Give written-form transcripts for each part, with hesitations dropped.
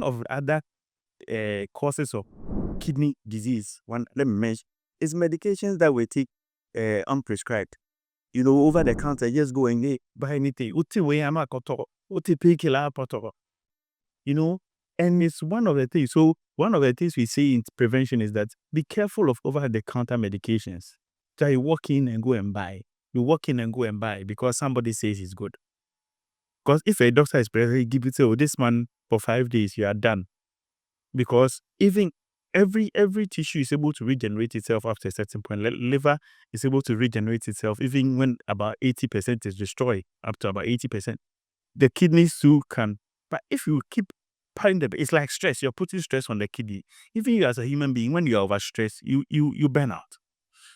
of the other causes of kidney disease, one let me mention, is medications that we take unprescribed. Over the counter, just go and buy anything. And it's one of the things. So one of the things we say in prevention is that be careful of over-the-counter medications. So you walk in and go and buy. You walk in and go and buy because somebody says it's good. Because if a doctor is prescribing, give it, oh, this man for 5 days, you are done. Because even every tissue is able to regenerate itself after a certain point. Liver is able to regenerate itself even when about 80% is destroyed, up to about 80%. The kidneys too can. But if you keep piling them, it's like stress. You're putting stress on the kidney. Even you as a human being, when you are overstressed, you burn out.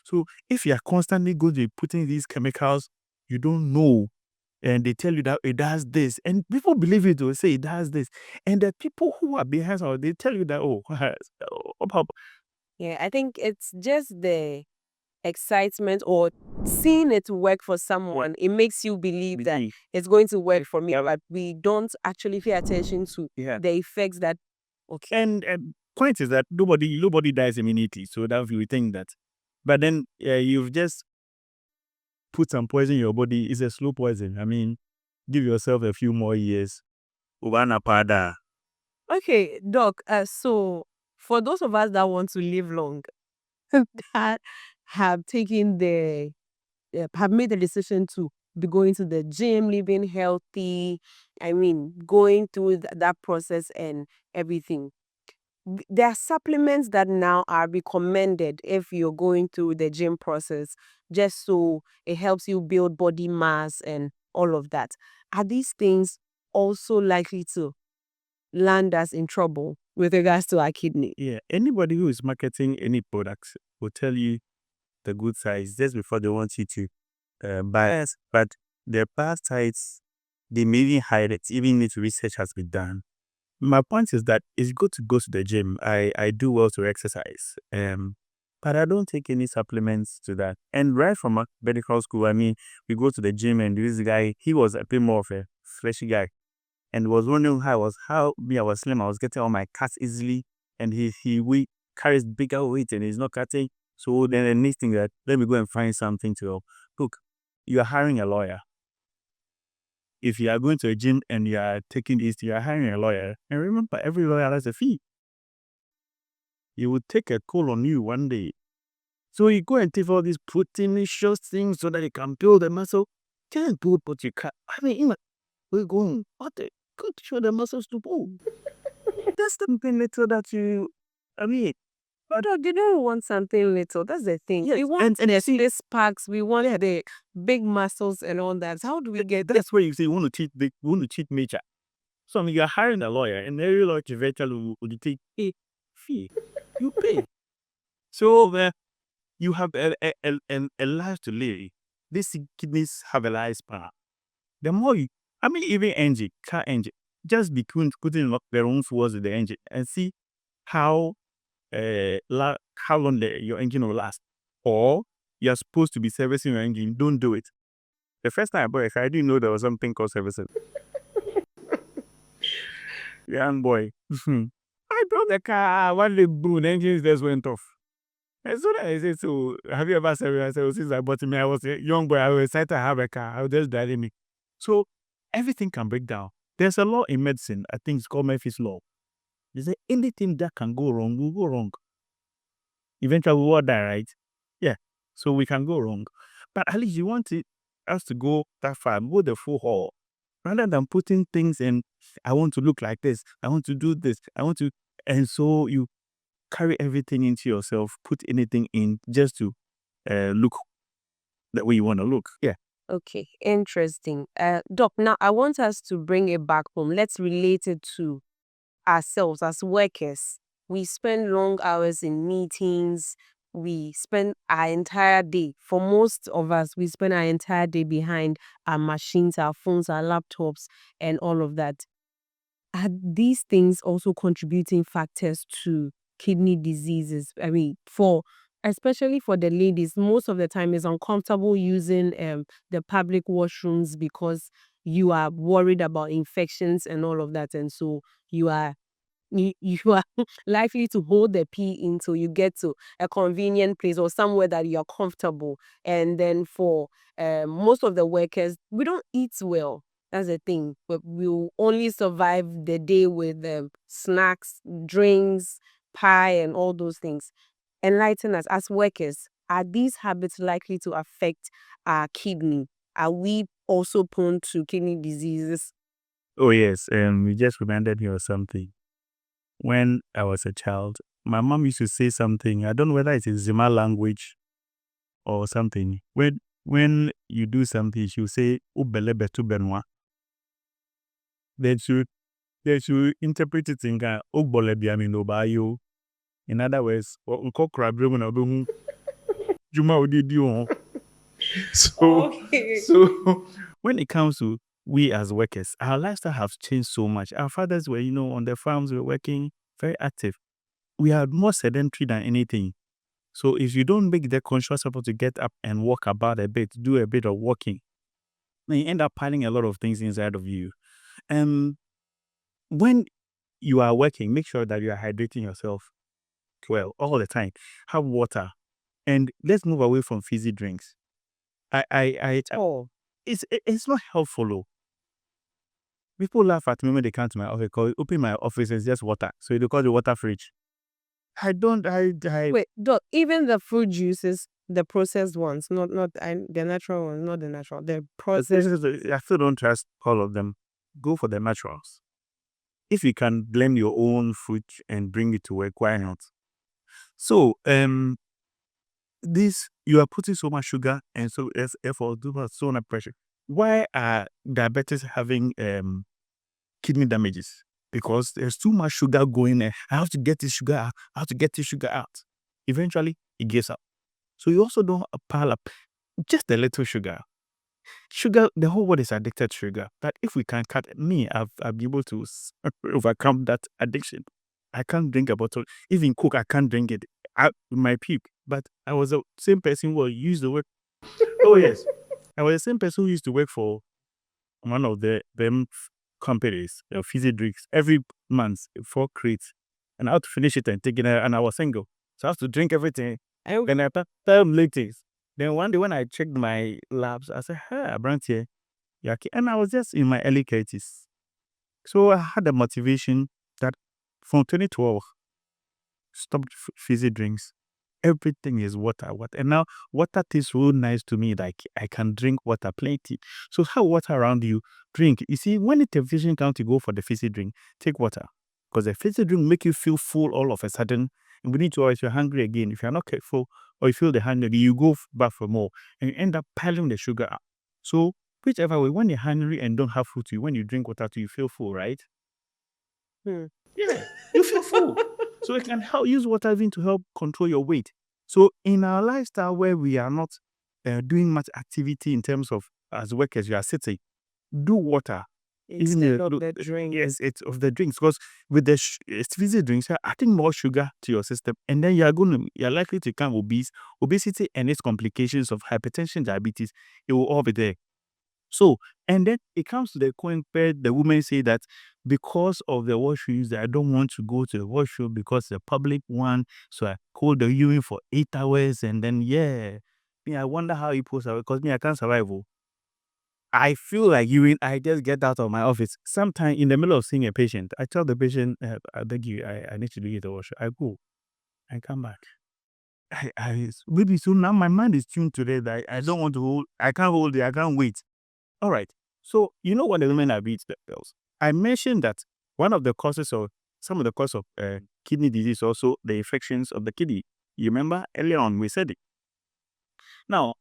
So if you are constantly going to be putting these chemicals, you don't know, and they tell you that it does this, and people believe it, will say it does this, and the people who are behind it, they tell you that, Yeah, I think it's just the excitement or seeing it work for someone. It makes you believe that it's going to work for me, but we don't actually pay attention to the effects that. Okay. And point is that nobody dies immediately, so that we think that. But then you've just put some poison in your body. It's a slow poison. I mean, give yourself a few more years. Okay, Doc. So for those of us that want to live long, that have taken have made the decision to be going to the gym, living healthy, I mean, going through that process and everything. There are supplements that now are recommended if you're going through the gym process, just so it helps you build body mass and all of that. Are these things also likely to land us in trouble with regards to our kidney? Yeah, anybody who is marketing any products will tell you the good sides just before they want you to buy it. But their bad sides, they may even hide it, even if research has been done. My point is that it's good to go to the gym. I do well to exercise. But I don't take any supplements to that. And right from medical school, I mean, we go to the gym and this guy, he was a bit more of a fleshy guy. And was wondering how I was slim. I was getting all my cuts easily. And he carries bigger weight and he's not cutting. So then the next thing that, let me go and find something to help. Look, you are hiring a lawyer. If you are going to a gym and you are taking this, you are hiring a lawyer. And remember, every lawyer has a fee. He will take a call on you one day. So you go and take all these proteinaceous things so that you can build the muscle. Can't build what you can. I mean, we're going, what the good show the muscles to build. That's something little that you, I mean. But they don't want something little. That's the thing. Yes, we want the six packs, we want the big muscles and all that. How do we get that? That's where you say you want to cheat major. So I mean, you're hiring a lawyer, and every lawyer eventually will take a fee. You pay. So you have a life to live. These kidneys have a lifespan. The more you, I mean, even engine, car engine, just be putting their own towards the engine and see how long your engine will last. Or you're supposed to be servicing your engine. Don't do it. The first time I bought a car, I didn't know there was something called servicing. Young boy. I brought the car. One day, boom, the engine just went off. And so I said, so have you ever said, I said, oh, since I bought me, I was a young boy, I was excited to have a car. I was just driving me. So everything can break down. There's a law in medicine, I think it's called Murphy's Law. They say anything that can go wrong will go wrong. Eventually we will die, right? Yeah. So we can go wrong. But at least you want us to go that far, go the full haul. Rather than putting things in, I want to look like this, I want to do this, and so you carry everything into yourself, put anything in just to look the way you want to look. Yeah. Okay, interesting. Doc, now I want us to bring it back home. Let's relate it to ourselves as workers. We spend long hours in meetings. We spend our entire day, for most of us, we spend our entire day behind our machines, our phones, our laptops, and all of that. Are these things also contributing factors to kidney diseases? I mean, especially for the ladies, most of the time it's uncomfortable using the public washrooms because you are worried about infections and all of that, and so you are you are likely to hold the pee until you get to a convenient place or somewhere that you're comfortable. And then for most of the workers, we don't eat well. That's the thing. But we'll only survive the day with snacks, drinks, pie, and all those things. Enlighten us as workers. Are these habits likely to affect our kidney? Are we also prone to kidney diseases? Oh yes, you just reminded me of something. When I was a child, my mom used to say something. I don't know whether it's in Zima language or something. When you do something, she'll say "Ubele betu benwa." They should interpret it in "Ogbole biami no bayo." In other words, "Unko krabre na obehu juma odidi o." So when it comes to we as workers, our lifestyle has changed so much. Our fathers were, on the farms, were working very active. We are more sedentary than anything. So if you don't make the conscious effort to get up and walk about a bit, do a bit of walking, then you end up piling a lot of things inside of you. And when you are working, make sure that you are hydrating yourself well all the time. Have water. And let's move away from fizzy drinks. Oh, It's not helpful. Oh. People laugh at me when they come to my office because open my office is just water. So they call the water fridge. I don't, I, wait, even the fruit juices, the processed ones, not the natural ones, not the natural, the processed. I still don't trust all of them. Go for the naturals. If you can blend your own fruit and bring it to work, why not? So, you are putting so much sugar and so effort, so much pressure. Why are diabetes having kidney damages? Because there's too much sugar going there. I have to get this sugar out. I have to get this sugar out. Eventually, it gives up. So you also don't pile up just a little sugar. Sugar, the whole world is addicted to sugar. But if we can cut I've been able to overcome that addiction. I can't drink a bottle. Even Coke, I can't drink it. My puke. But I was the same person who used to work. Oh yes, I was the same person who used to work for one of them companies, fizzy drinks, every month, 4 crates. And I had to finish it and take it out, and I was single. So I have to drink everything. Then I tell later. Then one day when I checked my labs, I said, hey, Brant here. Yeah, okay. And I was just in my early 30s. So I had the motivation that from 2012, stopped fizzy drinks. Everything is water. And now water tastes real nice to me. Like I can drink water plenty. So have water around you. Drink. You see, when the temptation comes to go for the fizzy drink, take water. Because the fizzy drink make you feel full all of a sudden. And we need to always, you're hungry again. If you're not careful or you feel the hunger, you go back for more. And you end up piling the sugar up. So whichever way, when you're hungry and don't have food to you, when you drink water to you feel full, right? Hmm. Yeah, you feel full. So it can help use water even to help control your weight. So in our lifestyle where we are not doing much activity in terms of as workers, you are sitting, do water. Instead of the drink. Yes, it's of the drinks because with the fizzy drinks, you're adding more sugar to your system, and then you're likely to become obese. Obesity and its complications of hypertension, diabetes, it will all be there. So, and then it comes to the point where the women say that because of the washrooms, that I don't want to go to the washroom because the public one. So I hold the urine for 8 hours, and then I wonder how you post out because I can't survive. Oh. I feel like urine. I just get out of my office. Sometime in the middle of seeing a patient, I tell the patient, I beg you, I need to do the washroom. I go, I come back. Maybe so now my mind is tuned to that. I don't want to hold. I can't hold it. I can't wait. All right. So, you know what the women have eaten themselves? I mentioned that one of the causes of some of the cause of kidney disease also the infections of the kidney. You remember earlier on we said it. Now,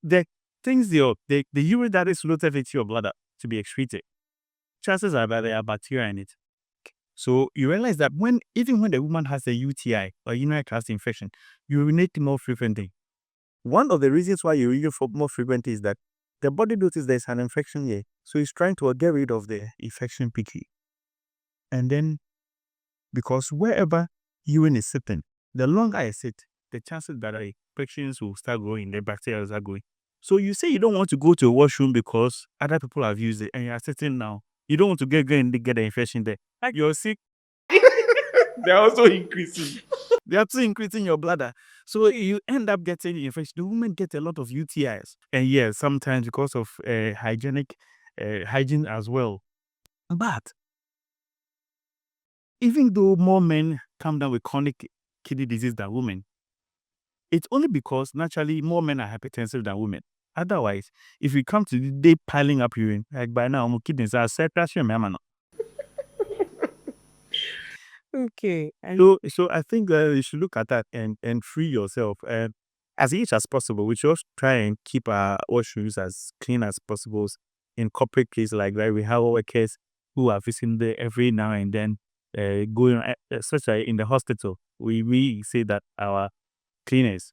the things the urine that is floated into your bladder to be excreted, chances are that there are bacteria in it. So you realize that even when the woman has a UTI or urinary tract infection, you urinate more frequently. One of the reasons why you urinate more frequently is that the body notices there's an infection here. So it's trying to get rid of the infection quickly. And then, because wherever urine is sitting, the longer I sit, the chances that infections will start growing, the bacteria will start growing. So you say you don't want to go to a washroom because other people have used it and you are sitting now. You don't want to go and get the infection there. Like you're sick, They're also increasing. They are also increasing your bladder. So you end up getting infection. The women get a lot of UTIs. And yes, sometimes because of hygiene as well. But even though more men come down with chronic kidney disease than women, it's only because naturally more men are hypertensive than women. Otherwise, if you come to the day piling up urine, like by now, my kidneys are set. Okay. So I think you should look at that and free yourself. And as much as possible, we should also try and keep our washrooms as clean as possible. In corporate places like that, we have workers who are visiting there every now and then, going, such as in the hospital. We say that our cleaners,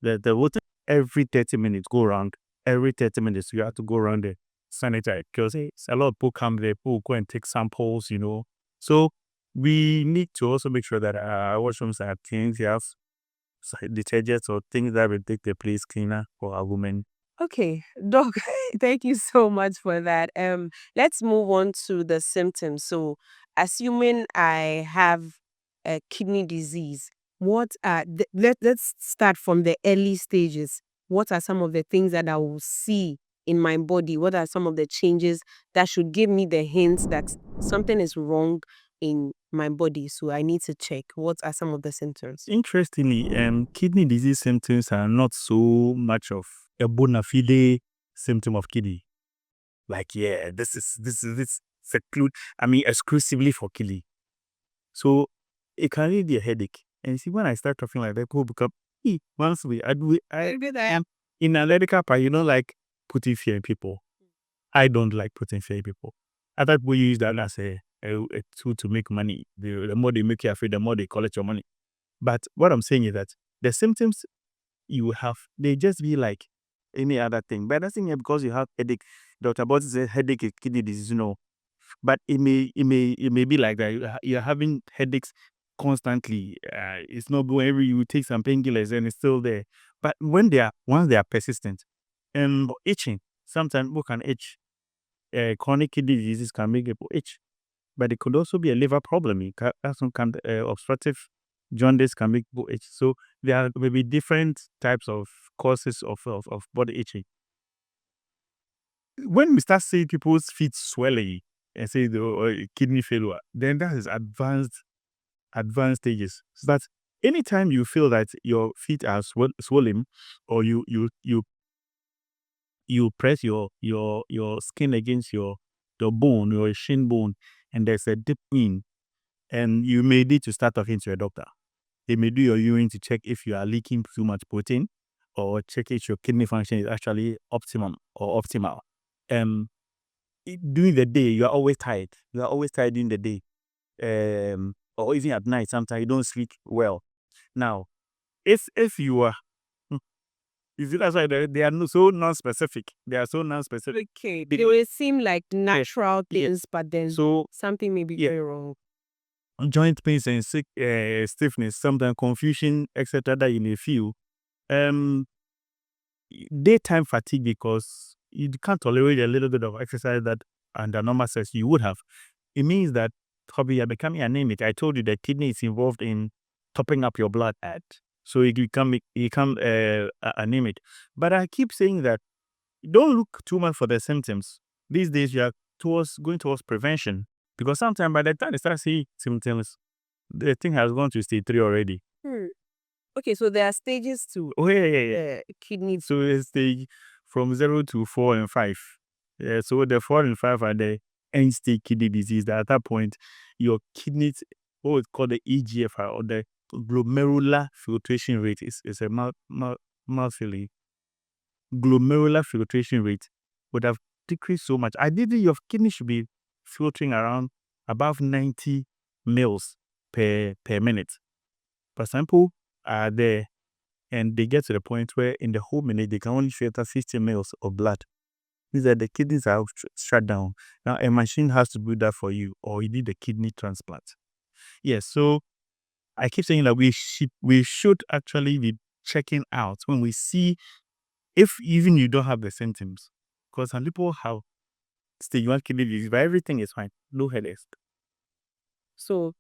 the water every 30 minutes go around. Every 30 minutes, you have to go around the sanitize because a lot of people come there, people go and take samples. So we need to also make sure that our washrooms are clean. You have detergents or things that will take the place cleaner for our women. Okay, Doc, thank you so much for that. Let's move on to the symptoms. So, assuming I have a kidney disease, what are let's start from the early stages. What are some of the things that I will see in my body? What are some of the changes that should give me the hints that something is wrong in my body? So I need to check. What are some of the symptoms? Interestingly, kidney disease symptoms are not so much of a bona fide symptom of kidney. Like, yeah, this seclude. I mean, exclusively for kidney. So it can really be a headache. And you see, when I start talking like that, people become, once I am in analytical part, like putting fear in people. I don't like putting fear in people. I thought we use that as a tool to make money. The more they make you afraid, the more they collect your money. But what I'm saying is that the symptoms you will have, they just be like any other thing. But that's thing because you have headache. Dr. Boss says headache is kidney disease. But it may be like that. You're having headaches constantly. It's not going every you take some painkillers and it's still there. But once they are persistent and itching, sometimes people can itch. Chronic kidney diseases can make people itch. But it could also be a liver problem. It can, some kind obstructive jaundice can make people itch. So there are maybe different types of causes of body itching. When we start seeing people's feet swelling and say the kidney failure, then that is advanced stages. So that anytime you feel that your feet are swollen, or you press your skin against the bone, your shin bone, and there's a dip in, and you may need to start talking to a doctor. They may do your urine to check if you are leaking too much protein, or check if your kidney function is actually optimum or optimal. During the day, you are always tired. You are always tired during the day. Or even at night, sometimes you don't sleep well. Now, if you are, you see, that's why they are so non-specific. They are so non-specific. Okay, they will seem like natural Yeah. things, but then So something may be yeah. very wrong. Joint pains and stiffness, sometimes confusion, etc. that you may feel. Daytime fatigue because you can't tolerate a little bit of exercise that under normal stress you would have. It means that probably you're becoming anemic. I told you that kidney is involved in topping up your blood at, so you become anemic. But I keep saying that don't look too much for the symptoms. These days you are going towards prevention, because sometimes by the time they start seeing symptoms, the thing has gone to stage 3 already. Okay, so there are stages to Oh yeah. kidney. So it's the from 0 to 4 and 5. Yeah, so the 4 and 5 are the end stage kidney disease. That at that point, your kidneys, what we call the EGFR, or the glomerular filtration rate, is a mouthfeel. Glomerular filtration rate would have decreased so much. Ideally, your kidney should be filtering around above 90 mils per minute. But some people are there, and they get to the point where in the whole minute they can only filter 50 mils of blood. Means that the kidneys are shut down. Now a machine has to do that for you, or you need a kidney transplant. Yes, so I keep saying that we should actually be checking out when we see if even you don't have the symptoms, because some people have stage 1 kidney disease, but everything is fine, no headaches. So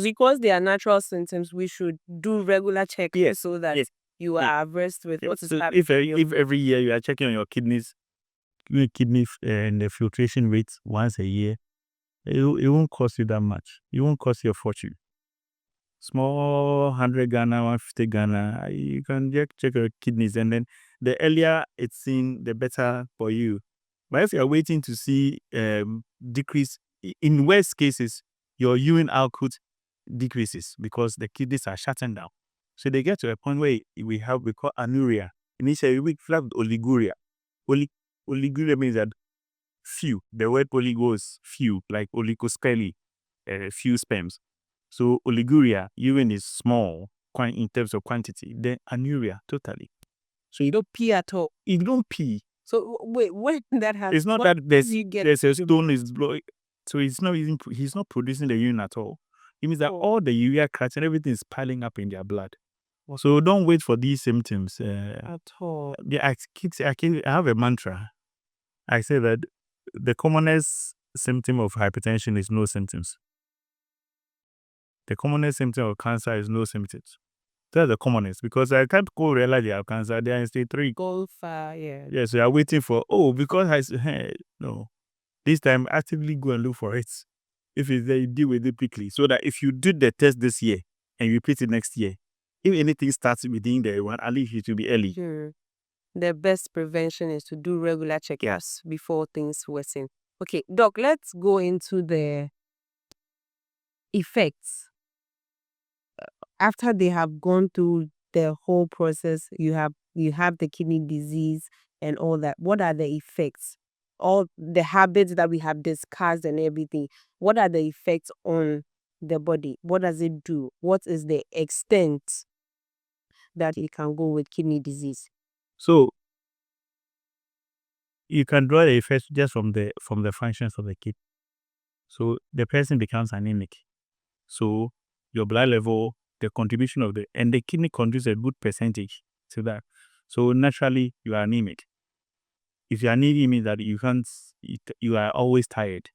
because they are natural symptoms, we should do regular checks so that you are abreast with what is happening. If every year you are checking on your kidneys, and the filtration rates once a year, it won't cost you that much. It won't cost you a fortune. Small 100 Ghana, 150 Ghana, you can just check your kidneys, and then the earlier it's seen, the better for you. But if you're waiting to see decrease, in worst cases, your urine output decreases because the kidneys are shutting down. So they get to a point where we call anuria. Initially, we have oliguria. Oliguria means that few. The word oligo is few, like oligospermy, few sperms. So oliguria, urine is small in terms of quantity. Then anuria, totally. So you don't pee at all. You don't pee. So wait, when that happens, it's not that there's a stone is blowing. So he's not producing the urine at all. It means that all the urea creatine, everything is piling up in their blood. So don't wait for these symptoms at all. Yeah, I have a mantra. I say that the commonest symptom of hypertension is no symptoms. The commonest symptom of cancer is no symptoms. That's the commonest, because I can't go realize they have cancer. They are in stage 3. Go far, yeah. Yeah, so you are waiting for, because no. This time, actively go and look for it. If it's there, you deal with it quickly. So that if you do the test this year and you repeat it next year, if anything starts within the one, at least it will be early. Sure. The best prevention is to do regular checkups before things worsen. Okay, Doc, let's go into the effects. After they have gone through the whole process, you have the kidney disease and all that. What are the effects? All the habits that we have discussed and everything. What are the effects on the body? What does it do? What is the extent that it can go with kidney disease? So you can draw the effects just from the functions of the kidney. So the person becomes anemic. So your blood level, the contribution of and the kidney contributes a good percentage to that. So naturally you are anemic. If you are anemic, it means that you are always tired.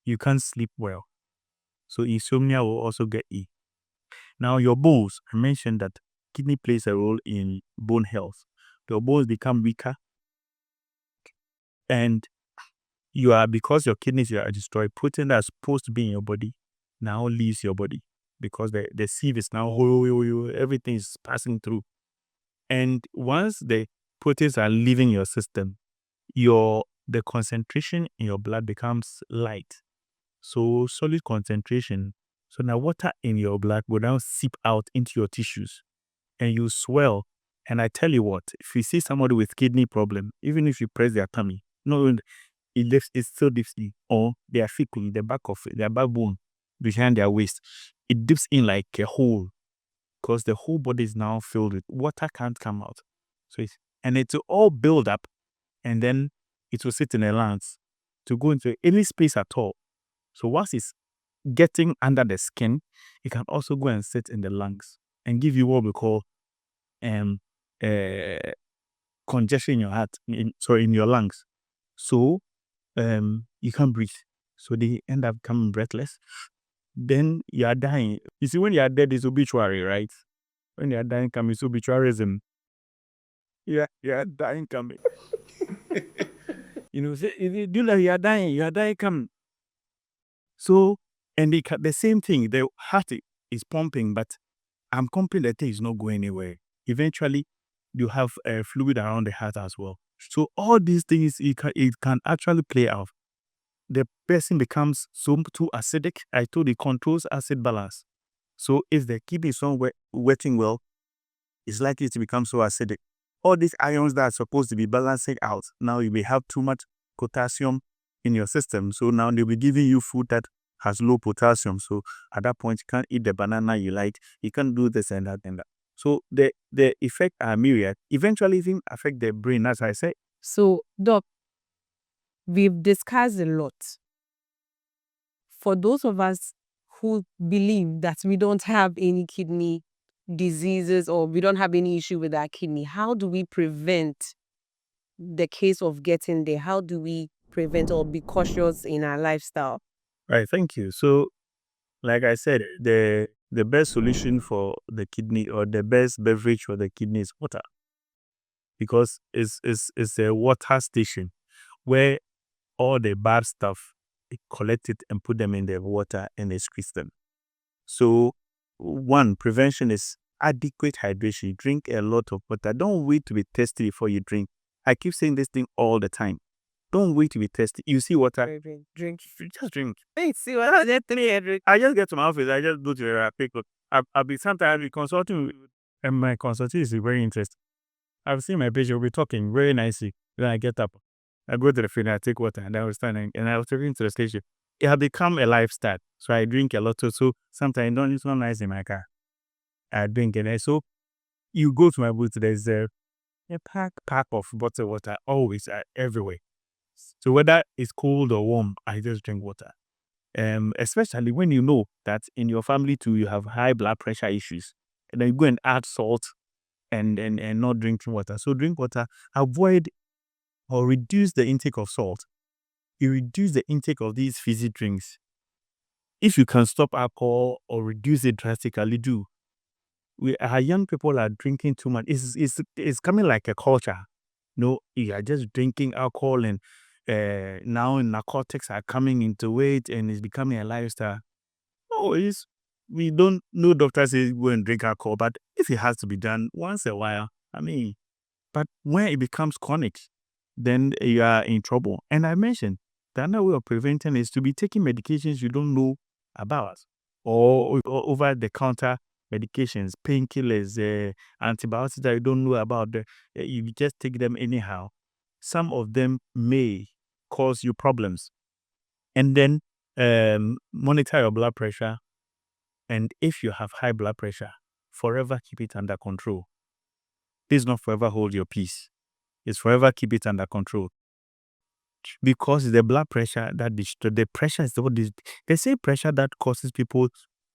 You can't sleep well. So insomnia will also get you. Now your bones, I mentioned that kidney plays a role in bone health. Your bones become weaker, and because your kidneys are destroyed, protein that's supposed to be in your body now leaves your body, because the sieve is now everything is passing through. And once the proteins are leaving your system, the concentration in your blood becomes light. So solid concentration. So now water in your blood will now seep out into your tissues and you swell. And I tell you what, if you see somebody with kidney problem, even if you press their tummy, it still dips in, or their fecal, the back of their backbone behind their waist, it dips in like a hole, because the whole body is now filled with water, can't come out. So it will all build up, and then it will sit in the lungs to go into any space at all. So once it's getting under the skin, it can also go and sit in the lungs and give you what we call congestion in your heart, in your lungs. So you can't breathe. So they end up becoming breathless. Then you are dying. You see, when you are dead, it's obituary, right? When you are dying coming, it's obituarism. Yeah, you are dying coming. Say, do like you are dying coming. So, and the same thing, the heart is pumping, but I'm confident that thing is not going anywhere. Eventually, you have fluid around the heart as well. So all these things, it can actually play out. The person becomes too acidic. I told you, controls acid balance. So if the kidney is not working well, it's likely to become so acidic. All these ions that are supposed to be balancing out, now you may have too much potassium in your system. So now they'll be giving you food that has low potassium. So at that point, you can't eat the banana you like. You can't do this and that and that. So the effect are myriad. Eventually, even affect the brain, as I said. So, Doc, we've discussed a lot. For those of us who believe that we don't have any kidney diseases or we don't have any issue with our kidney, how do we prevent the case of getting there? How do we prevent or be cautious in our lifestyle? Right, thank you. So like I said, the best solution for the kidney or the best beverage for the kidney is water, because it's a water station where all the bad stuff, it collect it and put them in the water and they squeeze them. So one, prevention is adequate hydration. Drink a lot of water. Don't wait to be thirsty before you drink. I keep saying this thing all the time. Don't wait to be thirsty. You see water, Drink. just drink. Wait, see what I did 300. I just get to my office. I just go to the pick up. I'll be sometimes be consulting, and my consulting is very interesting. I've seen my patient, we'll be talking very nicely. Then I get up, I go to the field, I take water, and I was standing, and I was talking to the station. It has become a lifestyle. So I drink a lot too. So sometimes it's not nice in my car. I drink it. And so you go to my booth, there's a pack of bottled water always everywhere. So whether it's cold or warm, I just drink water. Especially when you know that in your family too, you have high blood pressure issues. And then you go and add salt and not drinking water. So drink water, avoid or reduce the intake of salt. You reduce the intake of these fizzy drinks. If you can stop alcohol or reduce it drastically, do. Our young people are drinking too much. It's coming like a culture. No, you are just drinking alcohol, and now narcotics are coming into it, and it's becoming a lifestyle. No, we don't know doctors say go and drink alcohol, but if it has to be done once a while, I mean, but when it becomes chronic, then you are in trouble. And I mentioned the other way of preventing is to be taking medications you don't know about, or over the counter medications, painkillers, antibiotics that you don't know about. You just take them anyhow. Some of them may cause you problems. And then monitor your blood pressure. And if you have high blood pressure, forever keep it under control. Please not forever hold your peace. It's forever keep it under control. Because the blood pressure that the pressure is what is the same pressure that causes people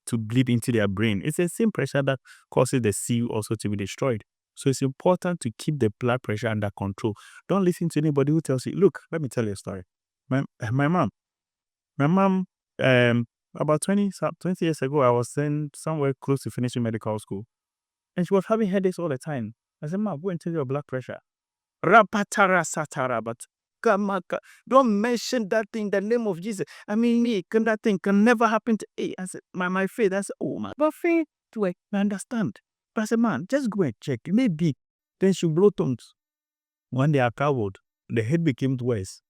to bleed into their brain. It's the same pressure that causes the seal also to be destroyed. So it's important to keep the blood pressure under control. Don't listen to anybody who tells you, look, let me tell you a story. My mom, about 20 years ago, I was somewhere close to finishing medical school. And she was having headaches all the time. I said, Mom, go and tell your blood pressure. Rapatara satara, but don't mention that thing in the name of Jesus. I mean, that thing can never happen to me. I said, my faith. I said, oh my, but faith, I understand. But I said, man, just go and check. Maybe. Then she blow tongues. One day I traveled, the head became worse.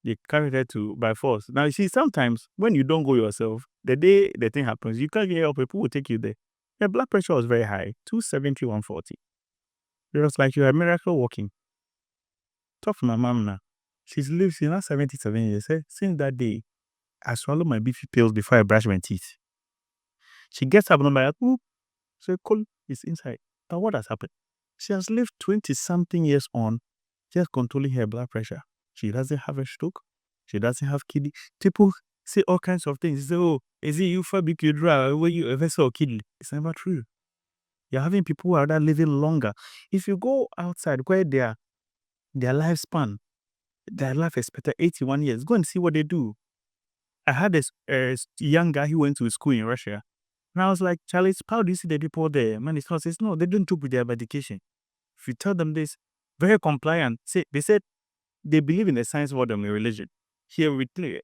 They carried her by force. Now you see, sometimes when you don't go yourself, the day the thing happens, you can't get help. People will take you there. Her blood pressure was very high, 270, 140. It was like you're a miracle walking. Talk to my mom now. She's now 77 years. Since that day, I swallow my BP pills before I brush my teeth. She gets up and I'm like, oop. So cool, it's inside. But what has happened? She has lived 20-something years on, just controlling her blood pressure. She doesn't have a stroke. She doesn't have kidney. People say all kinds of things. They say, oh, is it you for big you dry? When you ever saw kidney? It's never true. You're having people who are living longer. If you go outside where their lifespan, their life expectancy 81 years, go and see what they do. I had a young guy who went to school in Russia. And I was like, Charlie, how do you see the people there? Man, it's not. Says, no, they don't joke with their medication. If you tell them this, very compliant. They said they believe in the science more than the religion. Here we clear.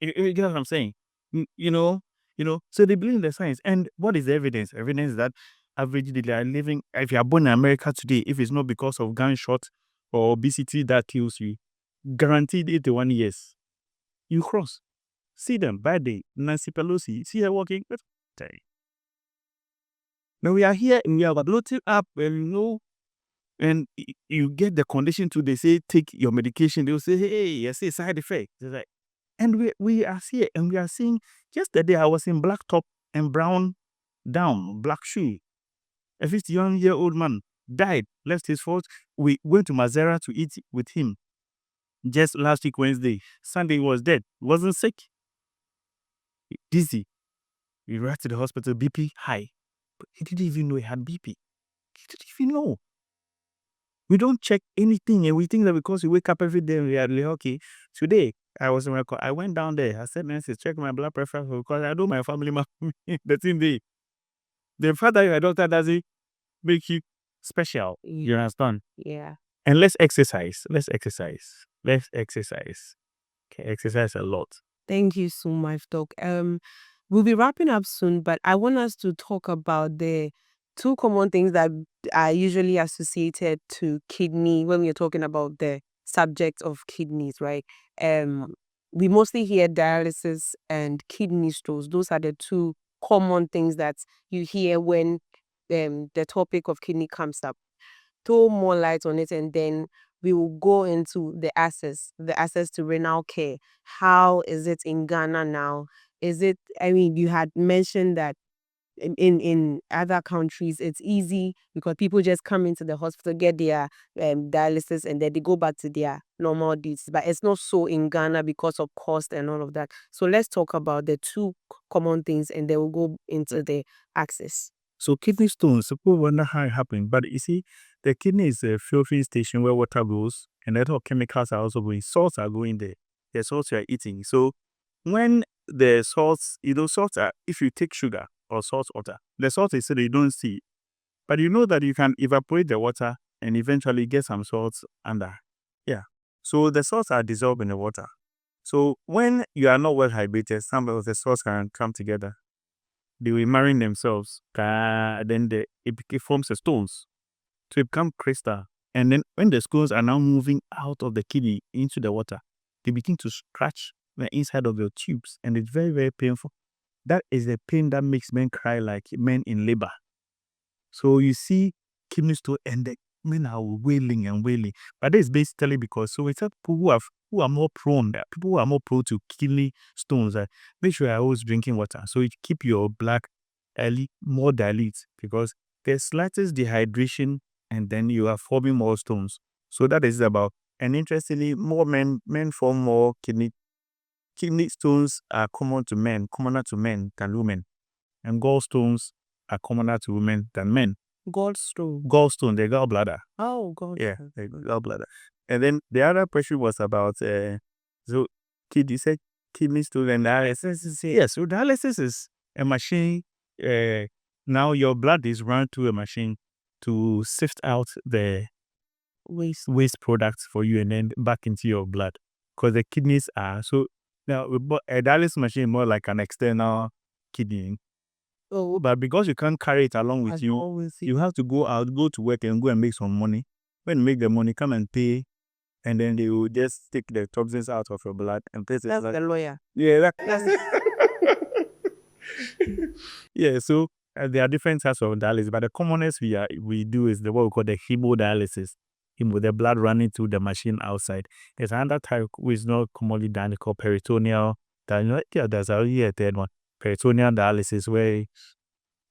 You get what I'm saying? You know. So they believe in the science. And what is the evidence? Evidence that averagely they are living. If you are born in America today, if it's not because of gunshot or obesity that kills you, guaranteed 81 years. You cross. See them by day. Nancy Pelosi, see her walking. Now we are here and we are loading up, and you get the condition to, they say, take your medication. They'll say, hey, I see side effect. Like, and we are here and we are seeing, yesterday I was in black top and brown down, black shoe. A 51-year-old man died, left his fault. We went to Mazera to eat with him just last week, Wednesday. Sunday he was dead. Wasn't sick. Dizzy. We rushed to the hospital, BP high. But he didn't even know he had BP. He didn't even know. We don't check anything, and we think that because we wake up every day and we are like, okay, today I went down there. I said, Nancy, check my blood pressure because I do my family the thing they. The fact that you're a doctor doesn't make you special. You understand? Yeah. And let's exercise. Let's exercise. Let's exercise. Okay, exercise a lot. Thank you so much, Doc. We'll be wrapping up soon, but I want us to talk about the two common things that are usually associated to kidney when we're talking about the subject of kidneys, right? We mostly hear dialysis and kidney stones. Those are the two common things that you hear when the topic of kidney comes up. Throw more light on it, and then we will go into the access to renal care. How is it in Ghana now? Is it, I mean, you had mentioned that in other countries it's easy because people just come into the hospital, get their dialysis, and then they go back to their normal duties. But it's not so in Ghana because of cost and all of that. So let's talk about the two common things, and then we'll go into the access. So kidney stones, people wonder how it happened. But you see, the kidney is a filtering station where water goes, and a lot of chemicals are also going. Salts are going there. The salts you are eating. So when the salts, salts are, if you take sugar or salt water, the salt is so that you don't see it. But you know that you can evaporate the water and eventually get some salts under. Yeah. So the salts are dissolved in the water. So when you are not well hydrated, some of the salts can come together. They will marry themselves. Then it forms a stones. So it becomes crystal. And then when the stones are now moving out of the kidney into the water, they begin to scratch the inside of your tubes. And it's very, very painful. That is the pain that makes men cry like men in labor. So you see kidney stone and the men are wailing and wailing. But that is basically because it's people who are more prone, people who are more prone to kidney stones. Make sure you're always drinking water. So it keep your blood more dilute because there's slightest dehydration and then you are forming more stones. So that is about, and interestingly, more men form more kidney stones are commoner to men than women. And gallstones are commoner to women than men. Gallstone. Gallstone, the gallbladder. Oh, gallstone. Yeah, the gallbladder. And then the other question was about you said kidney stone and dialysis. Yes, so dialysis is a machine. Now your blood is run through a machine to sift out the waste products for you and then back into your blood. Because the kidneys are so now a dialysis machine is more like an external kidney. Oh, but because you can't carry it along with you, you have to go out, go to work and go and make some money. When you make the money, come and pay, and then they will just take the toxins out of your blood and place it. That's the lawyer. Yeah, yeah. So there are different types of dialysis, but the commonest we do is what we call the hemodialysis. The blood running through the machine outside. There's another type which is not commonly done called peritoneal. There's already a third one, peritoneal dialysis, where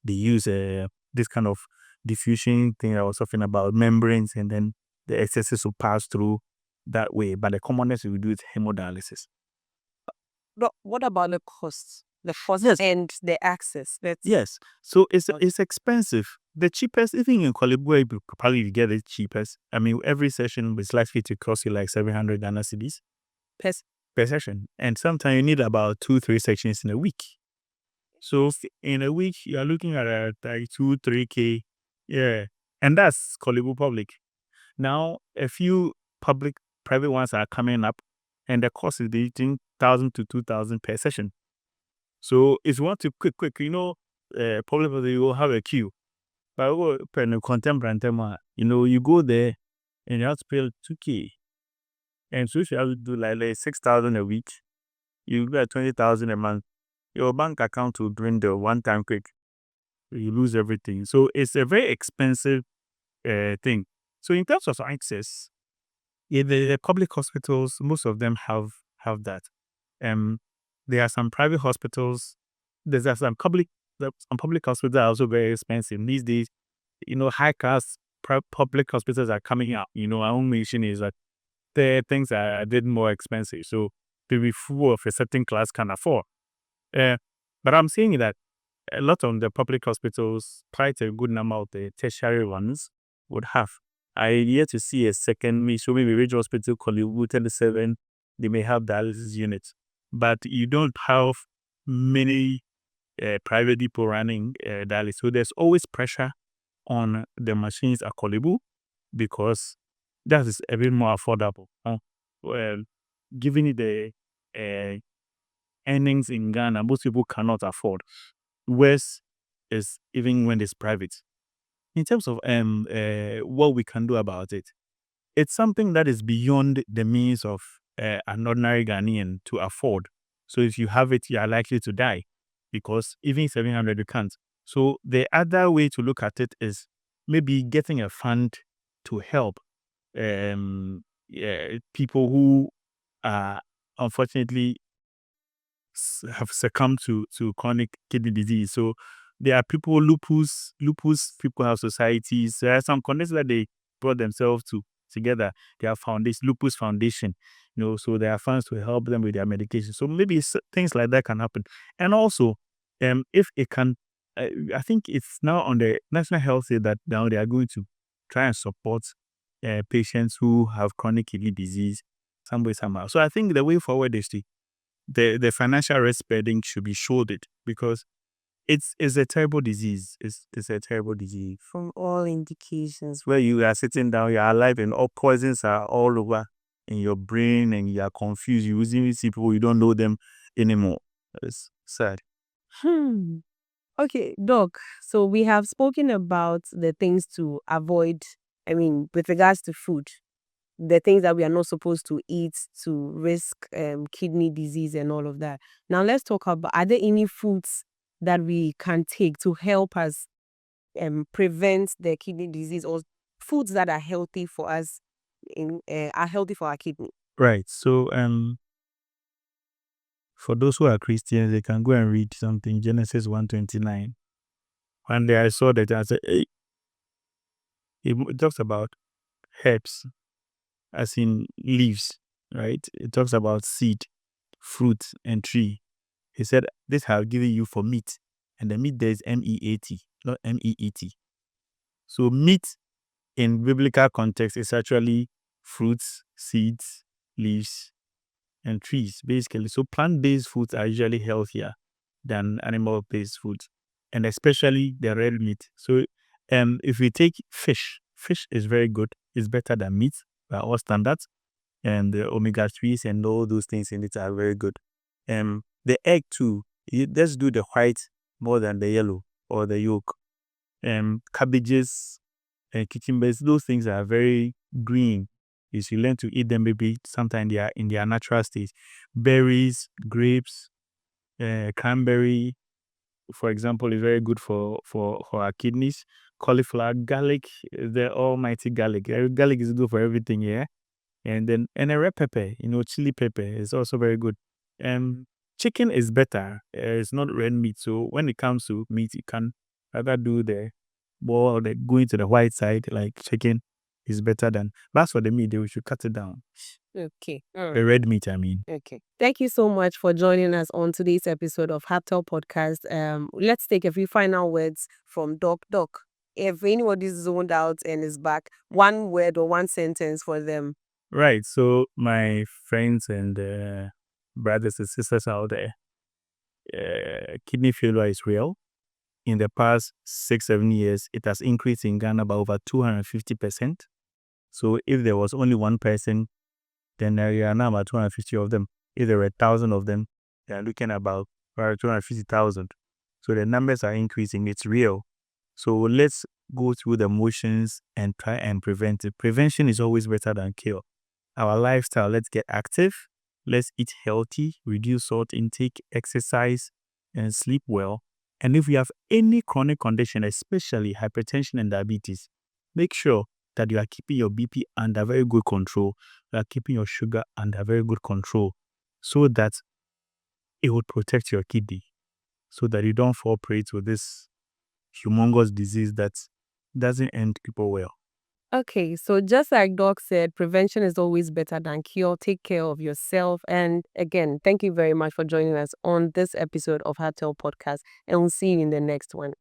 they use this kind of diffusion thing I was talking about, membranes, and then the excesses will pass through that way. But the commonest we do is hemodialysis. But what about the costs? The cost and the access. Yes. So it's expensive. The cheapest, even in Kolibwe, you could probably get it cheapest. I mean, every session is likely to cost you like 700 Ghana cedis per session. And sometimes you need about 2-3 sessions in a week. So in a week, you are looking at like 2-3K. Yeah. And that's Kolibwe public. Now, a few private ones are coming up, and the cost is between 1,000 to 2,000 per session. So if you want to quick, probably you will have a queue. But contemporary, you go there and you have to pay 2K. And so if you have to do like 6,000 a week, you get 20,000 a month. Your bank account will dwindle one time quick. You lose everything. So it's a very expensive thing. So in terms of access, the public hospitals, most of them have that. There are some private hospitals. There's some public hospitals that are also very expensive these days. High class public hospitals are coming out. Our own mission is that the things are a bit more expensive. So the full of a certain class can afford. But I'm saying that a lot of the public hospitals, quite a good number of the tertiary ones, would have. I yet to see a second, maybe Ridge Hospital, Kolibwe 37, they may have dialysis units, but you don't have many private people running dialysis. So there's always pressure on the machines available because that is a bit more affordable. Well, given the earnings in Ghana, most people cannot afford. Worse is even when it's private. In terms of what we can do about it, it's something that is beyond the means of an ordinary Ghanaian to afford. So if you have it, you are likely to die because even 700 you can't. So the other way to look at it is maybe getting a fund to help people who are unfortunately have succumbed to chronic kidney disease. So there are people, lupus people have societies. There are some conditions that they brought themselves together. They have lupus foundation, so there are funds to help them with their medication. So maybe things like that can happen. And also, if it can, I think it's now on the National Health Day that now they are going to try and support patients who have chronic kidney disease some way, somehow. So I think the way forward is the financial risk burden should be shouldered because it's a terrible disease. It's a terrible disease. From all indications, where you are sitting down, you are alive, and all poisons are all over in your brain, and you are confused. You even see people, you don't know them anymore. It's sad. Okay, Doc. So we have spoken about the things to avoid. I mean, with regards to food, the things that we are not supposed to eat to risk kidney disease and all of that. Now let's talk about, are there any foods that we can take to help us prevent the kidney disease, or foods that are healthy for us, are healthy for our kidney? Right. So for those who are Christians, they can go and read something, Genesis 1:29. One day I saw that, I said, hey, it talks about herbs, as in leaves, right? It talks about seed, fruit, and tree. He said, this have given you for meat. And the meat there is M-E-A-T, not M-E-E-T. So meat in biblical context is actually fruits, seeds, leaves, and trees, basically. So plant-based foods are usually healthier than animal-based foods, and especially the red meat. So if we take fish is very good. It's better than meat by all standards. And the omega-3s and all those things in it are very good. The egg too, let's do the white more than the yellow or the yolk. Cabbages and cucumbers, those things are very green. If you learn to eat them, maybe sometime they are in their natural state. Berries, grapes, cranberry, for example, is very good for our kidneys. Cauliflower, garlic, the almighty garlic. Garlic is good for everything, yeah. And a red pepper, chili pepper is also very good. Chicken is better. It's not red meat. So when it comes to meat, you can rather do the more the going to the white side, like chicken is better than. But as for the meat, we should cut it down. Okay. The red meat, I mean. Okay. Thank you so much for joining us on today's episode of Hubtel Podcast. Let's take a few final words from Doc. Doc, if anybody's zoned out and is back, one word or one sentence for them. Right. So my friends and brothers and sisters out there, kidney failure is real. In the past 6-7 years, it has increased in Ghana by over 250%. So if there was only one person, then there are now about 250 of them. If there were 1,000 of them, they are looking about 250,000. So the numbers are increasing. It's real. So let's go through the motions and try and prevent it. Prevention is always better than cure. Our lifestyle, let's get active. Let's eat healthy, reduce salt intake, exercise, and sleep well. And if you have any chronic condition, especially hypertension and diabetes, make sure that you are keeping your BP under very good control. You are keeping your sugar under very good control so that it would protect your kidney, so that you don't fall prey to this humongous disease that doesn't end people well. Okay, so just like Doc said, prevention is always better than cure. Take care of yourself. And again, thank you very much for joining us on this episode of Hubtel Podcast. And we'll see you in the next one.